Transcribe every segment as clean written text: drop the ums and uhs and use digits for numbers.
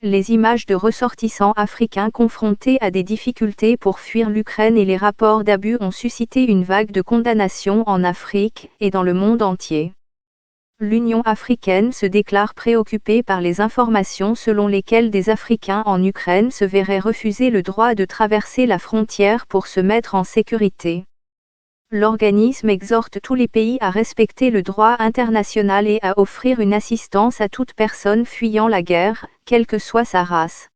Les images de ressortissants africains confrontés à des difficultés pour fuir l'Ukraine et les rapports d'abus ont suscité une vague de condamnation en Afrique et dans le monde entier. L'Union africaine se déclare préoccupée par les informations selon lesquelles des Africains en Ukraine se verraient refuser le droit de traverser la frontière pour se mettre en sécurité. L'organisme exhorte tous les pays à respecter le droit international et à offrir une assistance à toute personne fuyant la guerre, quelle que soit sa race.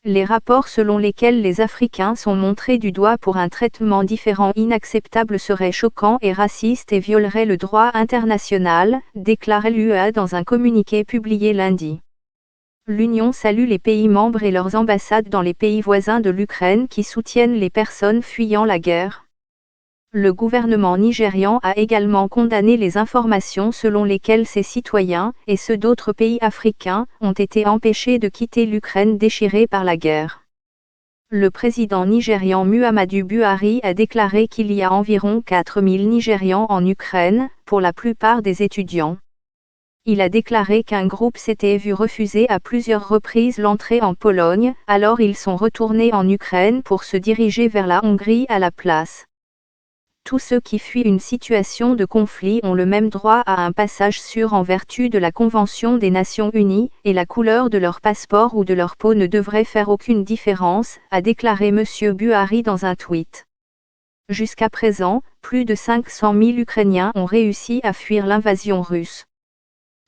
Les rapports selon lesquels les Africains sont montrés du doigt pour un traitement différent inacceptable seraient choquants et racistes et violeraient le droit international, déclare l'UE dans un communiqué publié lundi. L'Union salue les pays membres et leurs ambassades dans les pays voisins de l'Ukraine qui soutiennent les personnes fuyant la guerre. Le gouvernement nigérian a également condamné les informations selon lesquelles ses citoyens, et ceux d'autres pays africains, ont été empêchés de quitter l'Ukraine déchirée par la guerre. Le président nigérian Muhammadu Buhari a déclaré qu'il y a environ 4000 Nigérians en Ukraine, pour la plupart des étudiants. Il a déclaré qu'un groupe s'était vu refuser à plusieurs reprises l'entrée en Pologne, alors ils sont retournés en Ukraine pour se diriger vers la Hongrie à la place. Tous ceux qui fuient une situation de conflit ont le même droit à un passage sûr en vertu de la Convention des Nations Unies, et la couleur de leur passeport ou de leur peau ne devrait faire aucune différence, a déclaré M. Buhari dans un tweet. Jusqu'à présent, plus de 500 000 Ukrainiens ont réussi à fuir l'invasion russe.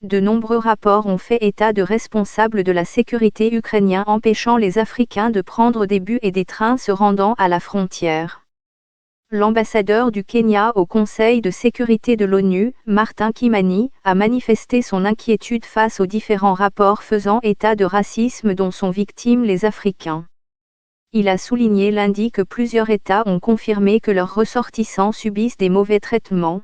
De nombreux rapports ont fait état de responsables de la sécurité ukrainiens empêchant les Africains de prendre des bus et des trains se rendant à la frontière. L'ambassadeur du Kenya au Conseil de sécurité de l'ONU, Martin Kimani, a manifesté son inquiétude face aux différents rapports faisant état de racisme dont sont victimes les Africains. Il a souligné lundi que plusieurs États ont confirmé que leurs ressortissants subissent des mauvais traitements.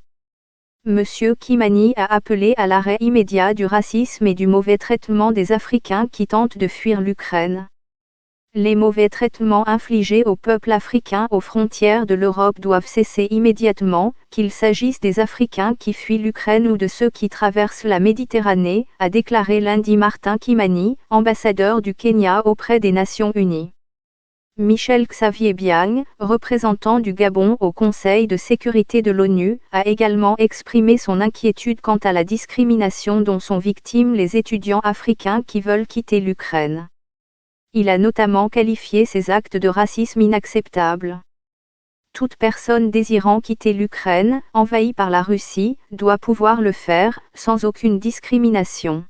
M. Kimani a appelé à l'arrêt immédiat du racisme et du mauvais traitement des Africains qui tentent de fuir l'Ukraine. Les mauvais traitements infligés au peuple africain aux frontières de l'Europe doivent cesser immédiatement, qu'il s'agisse des Africains qui fuient l'Ukraine ou de ceux qui traversent la Méditerranée, a déclaré lundi Martin Kimani, ambassadeur du Kenya auprès des Nations Unies. Michel Xavier Biang, représentant du Gabon au Conseil de sécurité de l'ONU, a également exprimé son inquiétude quant à la discrimination dont sont victimes les étudiants africains qui veulent quitter l'Ukraine. Il a notamment qualifié ces actes de racisme inacceptables. Toute personne désirant quitter l'Ukraine, envahie par la Russie, doit pouvoir le faire, sans aucune discrimination.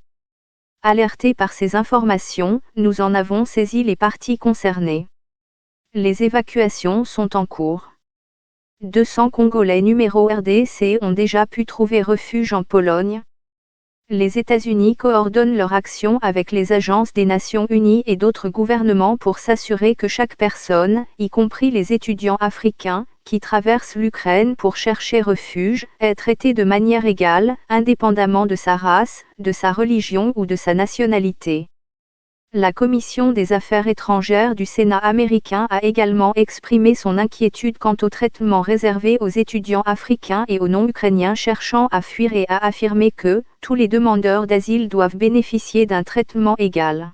Alertés par ces informations, nous en avons saisi les parties concernées. Les évacuations sont en cours. 200 Congolais numéro RDC ont déjà pu trouver refuge en Pologne. Les États-Unis coordonnent leur action avec les agences des Nations Unies et d'autres gouvernements pour s'assurer que chaque personne, y compris les étudiants africains, qui traversent l'Ukraine pour chercher refuge, est traitée de manière égale, indépendamment de sa race, de sa religion ou de sa nationalité. La Commission des Affaires étrangères du Sénat américain a également exprimé son inquiétude quant au traitement réservé aux étudiants africains et aux non-ukrainiens cherchant à fuir et a affirmé que tous les demandeurs d'asile doivent bénéficier d'un traitement égal.